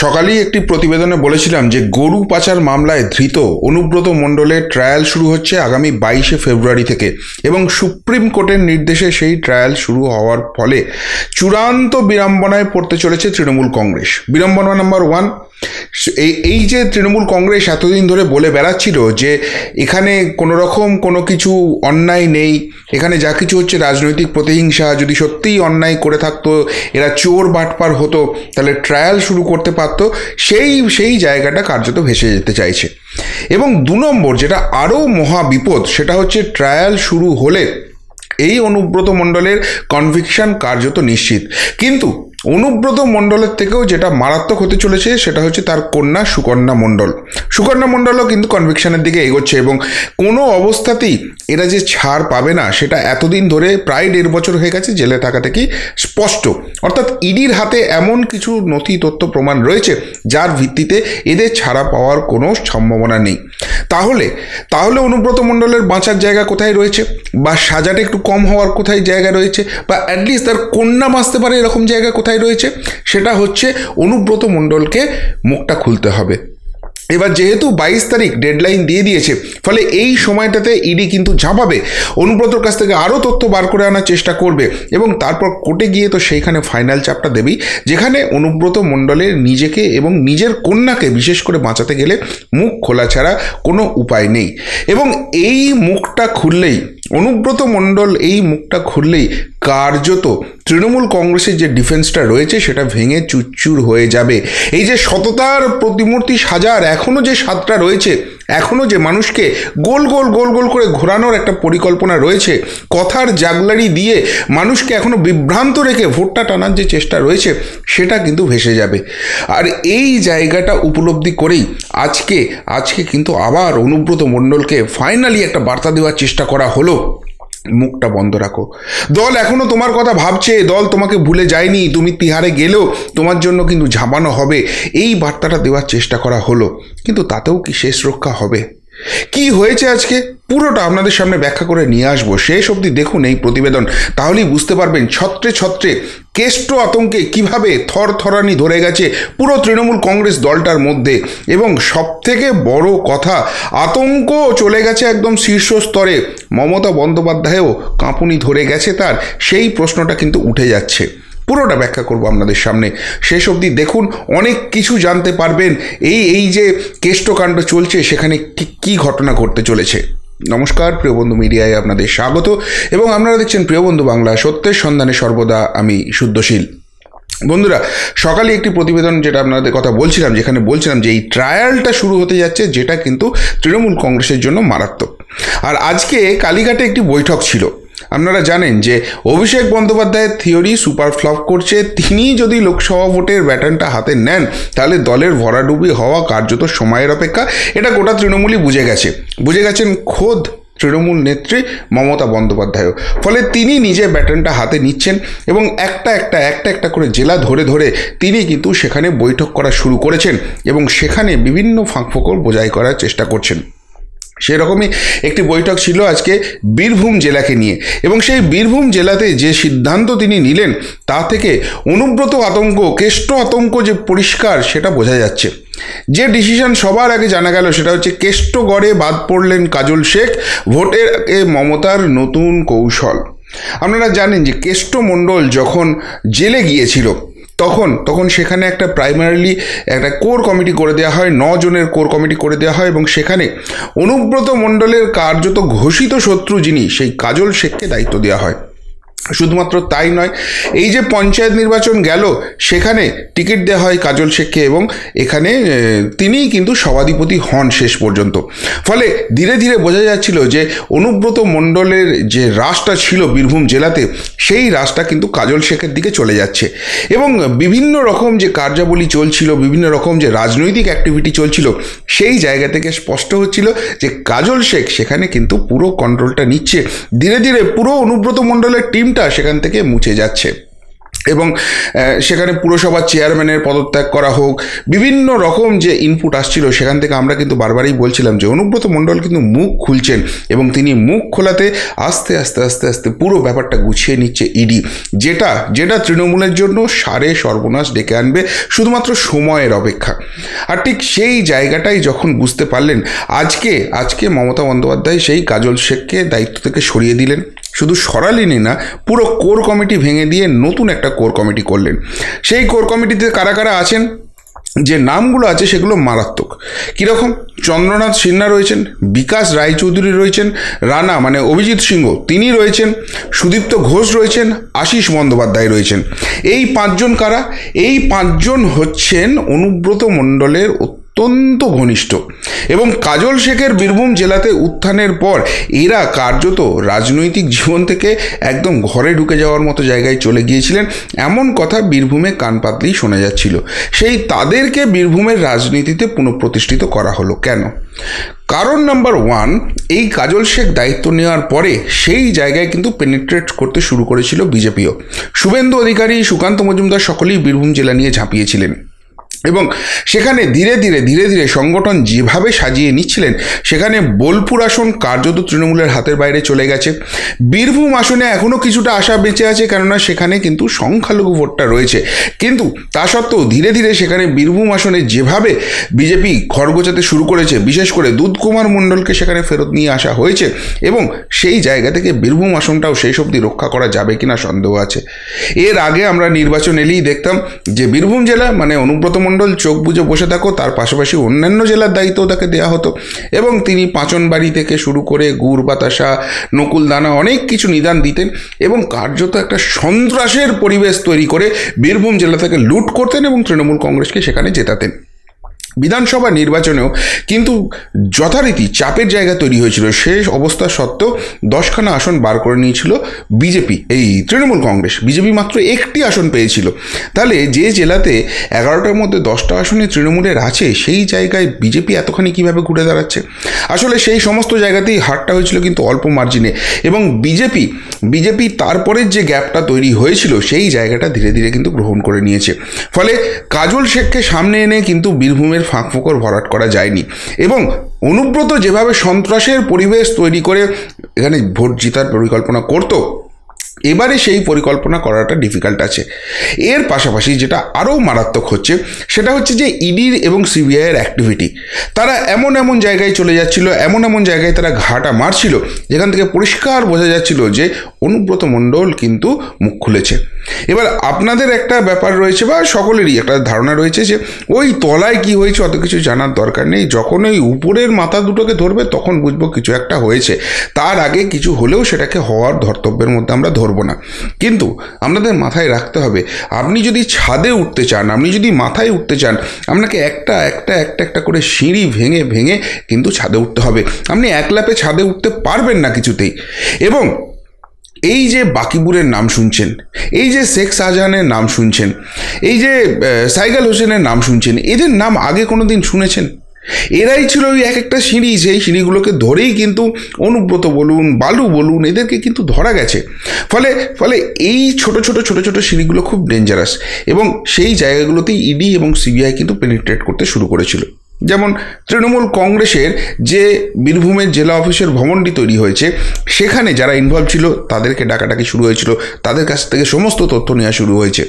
সকালেই একটি প্রতিবেদনে বলেছিলাম যে গরু পাচার মামলায় ধৃত অনুব্রত মণ্ডলের ট্রায়াল শুরু হচ্ছে আগামী 22শে ফেব্রুয়ারি থেকে এবং সুপ্রিম কোর্টের নির্দেশে সেই ট্রায়াল শুরু হওয়ার ফলে চূড়ান্ত বিড়ম্বনায় পড়তে চলেছে তৃণমূল কংগ্রেস। বিড়ম্বনা নাম্বার 1, এই যে তৃণমূল কংগ্রেস এতদিন ধরে বলে বেড়াচ্ছিল যে এখানে কোনো রকম কোনো কিছু অন্যায় নেই, এখানে যা কিছু হচ্ছে রাজনৈতিক প্রতিহিংসা, যদি সত্যিই অন্যায় করে থাকতো, এরা চোর বাটপার হতো, তাহলে ট্রায়াল শুরু করতে পারত, সেই জায়গাটা কার্যত ভেসে যেতে চাইছে। এবং 2 নম্বর যেটা আরও মহা বিপদ, সেটা হচ্ছে ট্রায়াল শুরু হলে এই অনুব্রত মণ্ডলের কনভিকশন কার্যত নিশ্চিত। কিন্তু অনুব্রত মণ্ডলের থেকেও যেটা মারাত্মক হতে চলেছে সেটা হচ্ছে তার কন্যা সুকন্যা মণ্ডল। সুকন্যা মণ্ডলও কিন্তু কনভিকশনের দিকে এগোচ্ছে এবং কোনো অবস্থাতেই এরা যে ছাড় পাবে না সেটা এতদিন ধরে প্রায় 1.5 বছর হয়ে গেছে জেলে থাকা থেকেই স্পষ্ট। অর্থাৎ ইডির হাতে এমন কিছু নথি তথ্য প্রমাণ রয়েছে যার ভিত্তিতে এদের ছাড়া পাওয়ার কোনো সম্ভাবনা নেই। তাহলে অনুব্রত মণ্ডলের বাঁচার জায়গা কোথায় রয়েছে, বা সাজাটা একটু কম হওয়ার কোথায় জায়গা রয়েছে, বা অ্যাটলিস্ট তার কন্যা বাঁচতে পারে এরকম জায়গা কোথায় রয়েছে? সেটা হচ্ছে অনুব্রত মণ্ডলকে মুখটা খুলতে হবে। এবার যেহেতু 22 তারিখ ডেডলাইন দিয়ে দিয়েছে, ফলে এই সময়টাতে ইডি কিন্তু ঝাঁপাবে, অনুব্রতর কাছ থেকে আরও তথ্য বার করে আনার চেষ্টা করবে এবং তারপর কোর্টে গিয়ে তো সেইখানে ফাইনাল চাপটা দেবেই, যেখানে অনুব্রত মণ্ডলের নিজেকে এবং নিজের কন্যাকে বিশেষ করে বাঁচাতে গেলে মুখ খোলা ছাড়া কোনো উপায় নেই। এবং এই মুখটা খুললেই অনুব্রত মণ্ডল এই মুখটা খুললেই কার্যত তৃণমূল কংগ্রেসের যে ডিফেন্সটা রয়েছে সেটা ভেঙে চুরচুর হয়ে যাবে। এই যে সততার প্রতিমূর্তি সাজার এখনও যে স্বাদটা রয়েছে, এখনও যে মানুষকে গোল গোল করে ঘোরানোর একটা পরিকল্পনা রয়েছে, কথার জাগলারি দিয়ে মানুষকে এখনও বিভ্রান্ত রেখে ভোটটা টানার যে চেষ্টা রয়েছে, সেটা কিন্তু ভেসে যাবে। আর এই জায়গাটা উপলব্ধি করেই আজকে কিন্তু আবার অনুব্রত মণ্ডলকে ফাইনালি একটা বার্তা দেওয়ার চেষ্টা করা হলো, মুখটা বন্ধ রাখো। দল এখনও তোমার কথা ভাবছে, দল তোমাকে ভুলে যায়নি, তুমি তিহারে গেলেও তোমার জন্য কিন্তু ঝাঁপানো হবে, এই বার্তাটা দেওয়ার চেষ্টা করা হলো। কিন্তু তাতেও কি শেষ রক্ষা হবে? কি হয়েছে আজকে পুরোটা আপনাদের সামনে ব্যাখ্যা করে নিয়ে আসবো, শেষ অবধি দেখুন এই প্রতিবেদন, তাহলেই বুঝতে পারবেন ছত্রে কেষ্ট আতঙ্কে কিভাবে থরথরানি ধরে গেছে পুরো তৃণমূল কংগ্রেস দলটার মধ্যে। এবং সবথেকে বড় কথা, আতঙ্ক চলে গেছে একদম শীর্ষস্তরে, মমতা বন্দ্যোপাধ্যায়ও কাঁপুনি ধরে গেছে তার, সেই প্রশ্নটা কিন্তু উঠে যাচ্ছে। পুরোটা ব্যাখ্যা করব আপনাদের সামনে, শেষ অবধি দেখুন, অনেক কিছু জানতে পারবেন। এই যে কেষ্টকাণ্ড চলছে সেখানে কি ঘটনা ঘটতে চলেছে। নমস্কার, প্রিয়বন্ধু মিডিয়ায় আপনাদের স্বাগত এবং আপনারা দেখছেন প্রিয়বন্ধু বাংলা, সত্যের সন্ধানে সর্বদা আমি শুদ্ধশীল। বন্ধুরা, সকালে একটি প্রতিবেদন যেটা আপনাদের কথা বলছিলাম, যেখানে বলছিলাম যে এই ট্রায়ালটা শুরু হতে যাচ্ছে, যেটা কিন্তু তৃণমূল কংগ্রেসের জন্য মারাত্মক। আর আজকে কালীঘাটে একটি বৈঠক ছিল। আপনারা জানেন যে অভিষেক বন্দ্যোপাধ্যায়ের থিওরি সুপার ফ্লপ করছে। তিনি যদি লোকসভা ভোটের ব্যাটনটা হাতে নেন তাহলে দলের ভরাডুবি হওয়া কার্যত সময়ের অপেক্ষা, এটা গোটা তৃণমূলই বুঝে গেছেন খোদ তৃণমূল নেত্রী মমতা বন্দ্যোপাধ্যায়ও। ফলে তিনি নিজে ব্যাটনটা হাতে নিচ্ছেন এবং একটা করে জেলা ধরে তিনি কিন্তু সেখানে বৈঠক করা শুরু করেছেন এবং সেখানে বিভিন্ন ফাঁকফোকর বোঝাই করার চেষ্টা করছেন। সেরকমই একটি বৈঠক ছিল আজকে বীরভূম জেলাকে নিয়ে এবং সেই বীরভূম জেলাতে যে সিদ্ধান্ত তিনি নিলেন তা থেকে অনুব্রত কেষ্ট আতঙ্ক যে পরিষ্কার সেটা বোঝা যাচ্ছে। যে ডিসিশন সবার আগে জানা গেল সেটা হচ্ছে কেষ্টগড়ে বাদ পড়লেন কাজল শেখ, ভোটের আগে মমতার নতুন কৌশল। আপনারা জানেন যে কেষ্ট মণ্ডল যখন জেলে গিয়েছিল তখন সেখানে একটা প্রাইমারিলি একটা কোর কমিটি করে দেওয়া হয়, 9 জনের কোর কমিটি করে দেওয়া হয় এবং সেখানে অনুব্রত মণ্ডলের কার্যত ঘোষিত শত্রু যিনি, সেই কাজল শেখকে দায়িত্ব দেওয়া হয়। শুধুমাত্র তাই নয়, এই যে পঞ্চায়েত নির্বাচন গেল সেখানে টিকিট দেওয়া হয় কাজল শেখকে এবং এখানে তিনিই কিন্তু সভাধিপতি হন শেষ পর্যন্ত। ফলে ধীরে ধীরে বোঝা যাচ্ছিল যে অনুব্রত মণ্ডলের যে রাশটা ছিল বীরভূম জেলাতে, সেই রাশটা কিন্তু কাজল শেখের দিকে চলে যাচ্ছে এবং বিভিন্ন রকম যে কার্যাবলী চলছিল, বিভিন্ন রকম যে রাজনৈতিক অ্যাক্টিভিটি চলছিল, সেই জায়গা থেকে স্পষ্ট হচ্ছিল যে কাজল শেখ সেখানে কিন্তু পুরো কন্ট্রোলটা নিচ্ছে। ধীরে ধীরে পুরো অনুব্রত মণ্ডলের টিম সেখান থেকে মুছে যাচ্ছে। এবং সেখানে পুরসভার চেয়ারম্যানের পদত্যাগ করা হোক, বিভিন্ন রকম যে ইনপুট আসছিল সেখান থেকে আমরা কিন্তু বারবারই বলছিলাম যে অনুব্রত মণ্ডল কিন্তু মুখ খুলছেন এবং তিনি মুখ খোলাতে আস্তে আস্তে আস্তে আস্তে পুরো ব্যাপারটা গুছিয়ে নিচ্ছে ইডি, যেটা তৃণমূলের জন্য সারে সর্বনাশ ডেকে আনবে, শুধুমাত্র সময়ের অপেক্ষা। আর ঠিক সেই জায়গাটাই যখন বুঝতে পারলেন, আজকে মমতা বন্দ্যোপাধ্যায় সেই কাজল শেখকে দায়িত্ব থেকে সরিয়ে দিলেন। শুধু সরালেনই না, পুরো কোর কমিটি ভেঙে দিয়ে নতুন একটা কোর কমিটি করলেন। সেই কোর কমিটিতে কারা কারা আছেন, যে নামগুলো আছে সেগুলো মারাত্মক। কীরকম? চন্দ্রনাথ সিনহা রয়েছেন, বিকাশ রায়চৌধুরী রয়েছেন, রানা মানে অভিজিৎ সিংহ তিনি রয়েছেন, সুদীপ্ত ঘোষ রয়েছেন, আশিস বন্দ্যোপাধ্যায় রয়েছেন। এই পাঁচজন কারা? এই পাঁচজন হচ্ছেন অনুব্রত মণ্ডলের অত্যন্ত ঘনিষ্ঠ। এবং কাজল শেখের বীরভূম জেলাতে উত্থানের পর এরা কার্যত রাজনৈতিক জীবন থেকে একদম ঘরে ঢুকে যাওয়ার মতো জায়গায় চলে গিয়েছিলেন, এমন কথা বীরভূমে কান পাতলেই শোনা যাচ্ছিল। সেই তাদেরকে বীরভূমের রাজনীতিতে পুনঃপ্রতিষ্ঠিত করা হলো কেন? কারণ নাম্বার 1, এই কাজল শেখ দায়িত্ব নেওয়ার পরে সেই জায়গায় কিন্তু পেনিট্রেট করতে শুরু করেছিল বিজেপিও। শুভেন্দু অধিকারী, সুকান্ত মজুমদার সকলেই বীরভূম জেলা নিয়ে ঝাঁপিয়েছিলেন এবং সেখানে ধীরে ধীরে সংগঠন যেভাবে সাজিয়ে নিচ্ছিলেন, সেখানে বোলপুর আসন কার্যত তৃণমূলের হাতের বাইরে চলে গেছে। বীরভূম আসনে এখনও কিছুটা আশা বেঁচে আছে, কেননা সেখানে কিন্তু সংখ্যালঘু ভোটটা রয়েছে। কিন্তু তা সত্ত্বেও ধীরে সেখানে বীরভূম আসনে যেভাবে বিজেপি ঘর গোছাতে শুরু করেছে, বিশেষ করে দুধকুমার মণ্ডলকে সেখানে ফেরত নিয়ে আসা হয়েছে এবং সেই জায়গা থেকে বীরভূম আসনটাও শেষ অবধি রক্ষা করা যাবে কিনা সন্দেহ আছে। এর আগে আমরা নির্বাচন এলেই দেখতাম যে বীরভূম জেলা মানে অনুব্রত মণ্ডল চোখ বুঝে বসে থাকো, তার পাশাপাশি অন্যান্য জেলার দায়িত্ব তাকে দেওয়া হতো এবং তিনি পাঁচনবাড়ি থেকে শুরু করে গুড় বাতাসা, নকুলদানা অনেক কিছু নিদান দিতেন এবং কার্যত একটা সন্ত্রাসের পরিবেশ তৈরি করে বীরভূম জেলা থেকে লুট করতেন এবং তৃণমূল কংগ্রেসকে সেখানে জেতাতেন। বিধানসভা নির্বাচনেও কিন্তু যথারীতি চাপের জায়গা তৈরি হয়েছিল। শেষ অবস্থা সত্ত্বেও 10খানা আসন বার করে নিয়েছিল বিজেপি, এই তৃণমূল কংগ্রেস। বিজেপি মাত্র 1টি আসন পেয়েছিল। তাহলে যে জেলাতে 11টার মধ্যে 10টা আসনে তৃণমূলের আছে, সেই জায়গায় বিজেপি এতখানি কীভাবে ঘুরে দাঁড়াচ্ছে? আসলে সেই সমস্ত জায়গাতেই হারটা হয়েছিল কিন্তু অল্প মার্জিনে এবং বিজেপি তারপরের যে গ্যাপটা তৈরি হয়েছিল সেই জায়গাটা ধীরে কিন্তু গ্রহণ করে নিয়েছে। ফলে কাজল শেখকে সামনে এনে কিন্তু বীরভূমের ফাঁক ফোকর ভরাট করা যায়নি এবং অনুব্রত যেভাবে সন্ত্রাসের পরিবেশ তৈরি করে এখানে ভোট জেতার পরিকল্পনা করত, এবারে সেই পরিকল্পনা করাটা ডিফিকাল্ট আছে। এর পাশাপাশি যেটা আরও মারাত্মক হচ্ছে সেটা হচ্ছে যে ইডির এবং সিবিআইয়ের অ্যাক্টিভিটি। তারা এমন জায়গায় চলে যাচ্ছিল, এমন জায়গায় তারা ঘাটা মারছিল যেখান থেকে পরিষ্কার বোঝা যাচ্ছিল যে অনুব্রত মণ্ডল কিন্তু মুখ খুলেছে। এবার আপনাদের একটা ব্যাপার রয়েছে বা সকলেরই একটা ধারণা রয়েছে যে ওই তলায় কি হয়েছে অত কিছু জানার দরকার নেই, যখন ওই উপরের মাথা দুটোকে ধরবে তখন বুঝবো কিছু একটা হয়েছে, তার আগে কিছু হলেও সেটাকে হওয়ার ধর্তব্যের মধ্যে আমরা ধরবো না। কিন্তু আপনাদের মাথায় রাখতে হবে, আপনি যদি ছাদে উঠতে চান, আপনি যদি মাথায় উঠতে চান, আপনাকে একটা করে সিঁড়ি ভেঙে কিন্তু ছাদে উঠতে হবে। আপনি এক লাফে ছাদে উঠতে পারবেন না কিছুতেই। এবং এই যে বাকিবুরের নাম শুনছেন, এই যে শেখ শাহজাহানের নাম শুনছেন, এই যে সাইগাল হোসেনের নাম শুনছেন, এদের নাম আগে কোনো দিন শুনেছেন? এরাই ছিল ওই একটা সিঁড়ি, সেই সিঁড়িগুলোকে ধরেই কিন্তু অনুব্রত বলুন, বালু বলুন, এদেরকে কিন্তু ধরা গেছে। ফলে এই ছোট ছোট সিঁড়িগুলো খুব ডেঞ্জারাস এবং সেই জায়গাগুলোতেই ইডি এবং সিবিআই কিন্তু পেনিট্রেট করতে শুরু করেছিল। যেমন তৃণমূল কংগ্রেসের যে বীরভূমের জেলা অফিসের ভবনটি তৈরি হয়েছে, সেখানে যারা ইনভলভ ছিল তাদেরকে ডাকাডাকি শুরু হয়েছিল, তাদের কাছ থেকে সমস্ত তথ্য নেওয়া শুরু হয়েছে।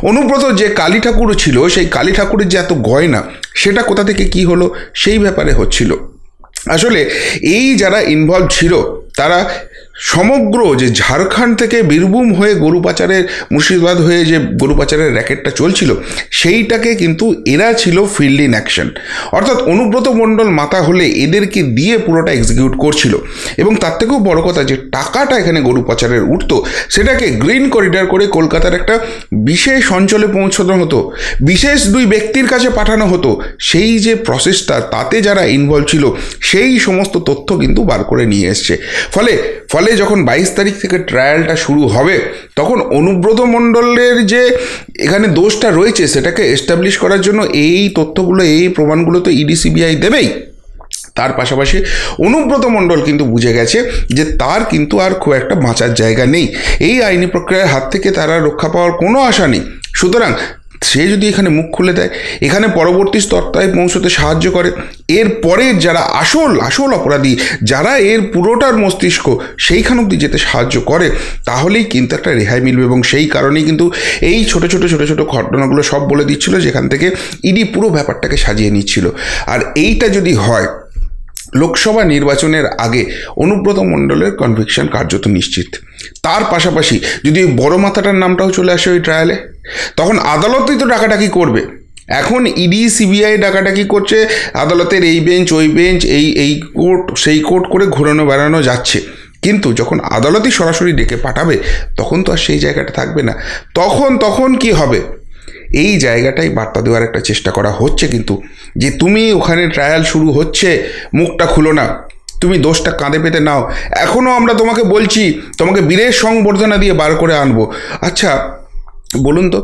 অনুব্রত যে কালী ঠাকুর ছিল, সেই কালী ঠাকুরের যে এত গয়না, সেটা কোথা থেকে কি হলো সেই ব্যাপারে হচ্ছিল। আসলে এই যারা ইনভলভ ছিল তারা সমগ্র যে ঝাড়খণ্ড থেকে বীরভূম হয়ে গরু পাচারের, মুর্শিদাবাদ হয়ে যে গরু পাচারের র্যাকেটটা চলছিল, সেইটাকে কিন্তু এরা ছিল ফিল্ড ইন অ্যাকশন। অর্থাৎ অনুব্রত মণ্ডল মাথা হলে এদেরকে দিয়ে পুরোটা এক্সিকিউট করছিল। এবং তার থেকেও বড় কথা, যে টাকাটা এখানে গরু পাচারের উঠতো, সেটাকে গ্রিন করিডর করে কলকাতার একটা বিশেষ অঞ্চলে পৌঁছানো হতো, বিশেষ 2 ব্যক্তির কাছে পাঠানো হতো। সেই যে প্রসেসটা, তাতে যারা ইনভলভ ছিল সেই সমস্ত তথ্য কিন্তু বার করে নিয়ে এসছে। ফলে যখন 22 তারিখ থেকে ট্রায়ালটা শুরু হবে, তখন অনুব্রত মণ্ডলের যে এখানে দোষটা রয়েছে সেটাকে এস্টাবলিশ করার জন্য এই তথ্যগুলো, এই প্রমাণগুলো তো ইডি সিবিআই দেবেই। তার পাশাপাশি অনুব্রত মণ্ডল কিন্তু বুঝে গেছে যে তার কিন্তু আর খুব একটা বাঁচার জায়গা নেই, এই আইনি প্রক্রিয়ার হাত থেকে তার আর রক্ষা পাওয়ার কোনো আশা নেই। সুতরাং সে যদি এখানে মুখ খুলে দেয়, এখানে পরবর্তী স্তরটায় পৌঁছতে সাহায্য করে, এরপরে যারা আসল অপরাধী, যারা এর পুরোটার মস্তিষ্ক, সেইখান অব্দি যেতে সাহায্য করে, তাহলেই কিন্তু একটা রেহাই মিলবে। এবং সেই কারণেই কিন্তু এই ছোট ছোট ঘটনাগুলো সব বলে দিচ্ছিল, যেখান থেকে ইডি পুরো ব্যাপারটাকে সাজিয়ে নিচ্ছিল। আর এইটা যদি হয়, লোকসভা নির্বাচনের আগে অনুব্রত মণ্ডলের কনভিকশন কার্যত নিশ্চিত। তার পাশাপাশি যদি ওই বড় মাথাটার নামটাও চলে আসে ওই ট্রায়ালে, তখন আদালতই তো ডাকাডাকি করবে। এখন ইডি সিবিআই ডাকাডাকি করছে, আদালতের এই বেঞ্চ ওই বেঞ্চ, এই কোর্ট সেই কোর্ট করে ঘোরানো বেড়ানো যাচ্ছে। কিন্তু যখন আদালতই সরাসরি ডেকে পাঠাবে, তখন তো আর সেই জায়গাটা থাকবে না। তখন কি হবে? এই জায়গাটাই বার্তা দেওয়ার একটা চেষ্টা করা হচ্ছে কিন্তু, যে তুমি ওখানে ট্রায়াল শুরু হচ্ছে, মুখটা খুলো না, তুমি দোষটা কাঁধে পেতে নাও। এখনও আমরা তোমাকে বলছি, তোমাকে বীরের সংবর্ধনা দিয়ে বার করে আনবো। আচ্ছা বলুন তো,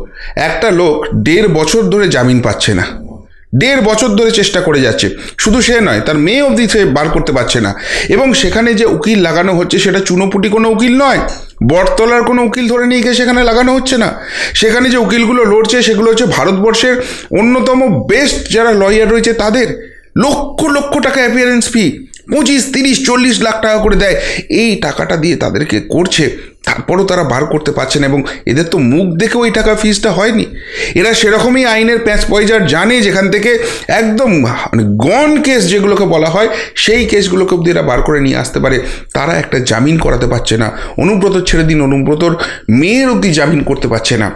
একটা লোক 1.5 বছর ধরে জামিন পাচ্ছে না, 1.5 বছর ধরে চেষ্টা করে যাচ্ছে, শুধু সে নয়, তার মেয়ে অবধি সে বার করতে পারছে না। এবং সেখানে যে উকিল লাগানো হচ্ছে, সেটা চুনোপুটি কোনো উকিল নয়, বটতলার কোনো উকিল ধরে নিয়ে গিয়ে সেখানে লাগানো হচ্ছে না। সেখানে যে উকিলগুলো লড়ছে, সেগুলো হচ্ছে ভারতবর্ষের অন্যতম বেস্ট যারা লয়ার রয়েছে তাদের। লক্ষ টাকা অ্যাপিয়ারেন্স ফি, 25, 30, 40 লাখ টাকা করে দেয়। এই টাকাটা দিয়ে তাদেরকে করছে, তারপরও তারা বার করতে পারছে না। এবং এদের তো মুখ দেখে ওই টাকা ফিসটা হয়নি। এরা সেরকমই আইনের প্যাঁচ পয়জার জানে, যেখান থেকে একদম মানে গন কেস যেগুলোকে বলা হয়, সেই কেসগুলোকে অব্দি এরা বার করে নিয়ে আসতে পারে। তারা একটা জামিন করাতে পারছে না, অনুব্রত ছেড়ে দিন, অনুব্রতর মেয়ের অব্দি জামিন করতে পারছে না।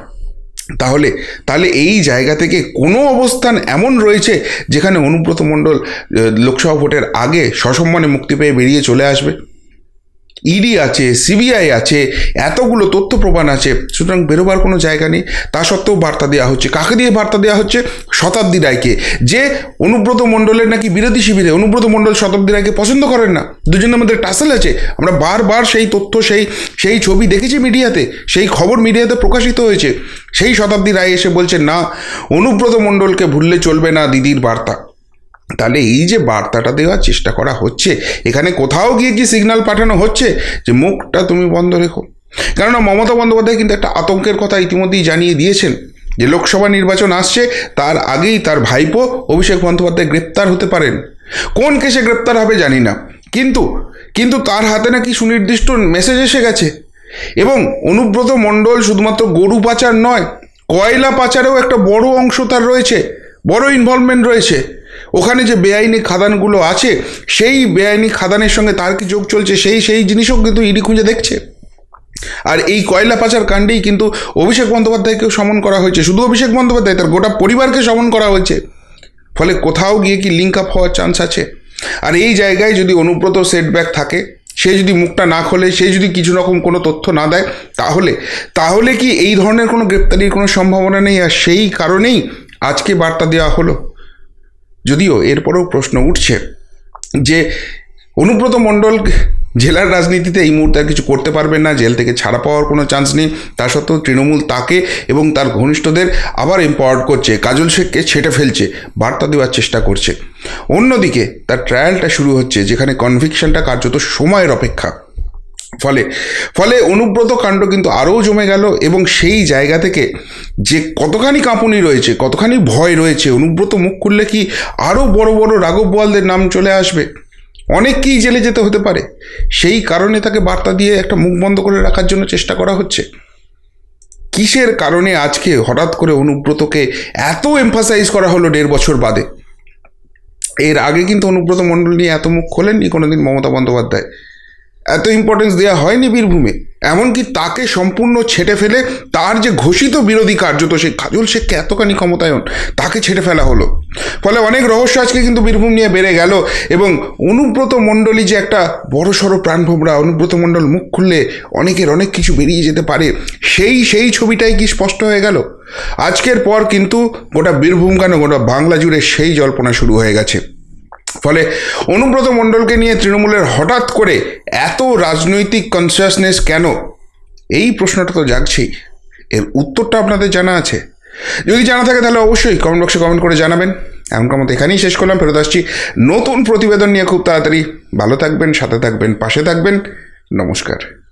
তাহলে এই জায়গা থেকে কোনো অবস্থান এমন রয়েছে যেখানে অনুব্রত মণ্ডল লোকসভা ভোটের আগে সসম্মানে মুক্তি পেয়ে বেরিয়ে চলে আসবে? ইডি আছে, সিবিআই আছে, এতগুলো তথ্য প্রমাণ আছে, সুতরাং বেরোবার কোনো জায়গা নেই। তা সত্ত্বেও বার্তা দেওয়া হচ্ছে, কাকে দিয়ে বার্তা দেওয়া হচ্ছে? শতাব্দী রায়কে, যে অনুব্রত মণ্ডলের নাকি বিরোধী শিবিরে। অনুব্রত মণ্ডল শতাব্দী রায়কে পছন্দ করেন না, দুজনের মধ্যে টাসেল আছে। আমরা বারবার সেই তথ্য, সেই ছবি দেখেছি মিডিয়াতে, সেই খবর মিডিয়াতে প্রকাশিত হয়েছে। সেই শতাব্দী রায় এসে বলছে, না, অনুব্রত মণ্ডলকে ভুললে চলবে না দিদির বার্তা। তাহলে এই যে বার্তাটা দেওয়ার চেষ্টা করা হচ্ছে, এখানে কোথাও গিয়ে কি সিগন্যাল পাঠানো হচ্ছে যে মুখটা তুমি বন্ধ রেখো? কেননা মমতা বন্দ্যোপাধ্যায় কিন্তু একটা আতঙ্কের কথা ইতিমধ্যেই জানিয়ে দিয়েছেন, যে লোকসভা নির্বাচন আসছে, তার আগেই তার ভাইপো অভিষেক বন্দ্যোপাধ্যায় গ্রেপ্তার হতে পারেন। কোন কেসে গ্রেপ্তার হবে জানি না, কিন্তু তার হাতে নাকি সুনির্দিষ্ট মেসেজ এসে গেছে। এবং অনুব্রত মণ্ডল শুধুমাত্র গরু পাচার নয়, কয়লা পাচারেও একটা বড় অংশ তার রয়েছে, বড় ইনভলভমেন্ট রয়েছে। ওখানে যে বেআইনি খাদানগুলো আছে, সেই বেআইনি খাদানের সঙ্গে তার কি যোগ চলছে, সেই জিনিসও কিন্তু ইডি খুঁজে দেখছে। আর এই কয়লা পাচার কাণ্ডেই কিন্তু অভিষেক বন্দ্যোপাধ্যায়কেও সমন করা হয়েছে। শুধু অভিষেক বন্দ্যোপাধ্যায়, তার গোটা পরিবারকে সমন করা হয়েছে। ফলে কোথাও গিয়ে কি লিঙ্ক আপ হওয়ার চান্স আছে? আর এই জায়গায় যদি অনুব্রত সেটব্যাক থাকে, সে যদি মুখটা না খোলে, সে যদি কিছু রকম কোনো তথ্য না দেয়, তাহলে কি এই ধরনের কোনো গ্রেপ্তারির কোনো সম্ভাবনা নেই? আর সেই কারণেই আজকে বার্তা দেওয়া হলো। যদিও এরপরেও প্রশ্ন উঠছে যে অনুব্রত মণ্ডল জেলার রাজনীতিতে এই মুহূর্তে আর কিছু করতে পারবেন না, জেল থেকে ছাড়া পাওয়ার কোনো চান্স নেই। তা সত্ত্বেও তৃণমূল তাকে এবং তার ঘনিষ্ঠদের আবার এম্পাওয়ার্ড করছে, কাজল শেখকে ছেটে ফেলছে, বার্তা দেওয়ার চেষ্টা করছে। অন্যদিকে তার ট্রায়ালটা শুরু হচ্ছে, যেখানে কনভিকশনটা কার্যত সময়ের অপেক্ষা। ফলে অনুব্রত কাণ্ড কিন্তু আরও জমে গেল। এবং সেই জায়গা থেকে যে কতখানি কাঁপুনি রয়েছে, কতখানি ভয় রয়েছে, অনুব্রত মুখ খুললে কি আরও বড় রাঘব বোয়ালদের নাম চলে আসবে, অনেককেই জেলে যেতে হতে পারে। সেই কারণে তাকে বার্তা দিয়ে একটা মুখ বন্ধ করে রাখার জন্য চেষ্টা করা হচ্ছে। কিসের কারণে আজকে হঠাৎ করে অনুব্রতকে এত এমফাসাইজ করা হলো 1.5 বছর বাদে? এর আগে কিন্তু অনুব্রত মণ্ডল নিয়ে এত মুখ খোলেননি কোনোদিন মমতা বন্দ্যোপাধ্যায়, এত ইম্পর্টেন্স দেওয়া হয়নি বীরভূমে। এমনকি তাকে সম্পূর্ণ ছেটে ফেলে তার যে ঘোষিত বিরোধী কার্যত সেই কাজল শেখকে এতখানি ক্ষমতায়ন, তাকে ছেটে ফেলা হলো। ফলে অনেক রহস্য আজকে কিন্তু বীরভূম নিয়ে বেড়ে গেল। এবং অনুব্রত মণ্ডলই যে একটা বড়সড় প্রাণভোমরা, অনুব্রত মণ্ডল মুখ খুললে অনেকের অনেক কিছু বেরিয়ে যেতে পারে, সেই ছবিটাই কি স্পষ্ট হয়ে গেল আজকের পর। কিন্তু গোটা বীরভূম কেন, গোটা বাংলা জুড়ে সেই জল্পনা শুরু হয়ে গেছে। ফলে অনুব্রত মণ্ডলকে নিয়ে তৃণমূলের হঠাৎ করে এত রাজনৈতিক কনসিয়াসনেস কেন, এই প্রশ্নটা তো জাগছেই। এর উত্তরটা আপনাদের জানা আছে? যদি জানা থাকে তাহলে অবশ্যই কমেন্ট বক্সে কমেন্ট করে জানাবেন। এমনকার মতো এখানেই শেষ করলাম, ফেরত আসছি নতুন প্রতিবেদন নিয়ে খুব তাড়াতাড়ি। ভালো থাকবেন, সাথে থাকবেন, পাশে থাকবেন। নমস্কার।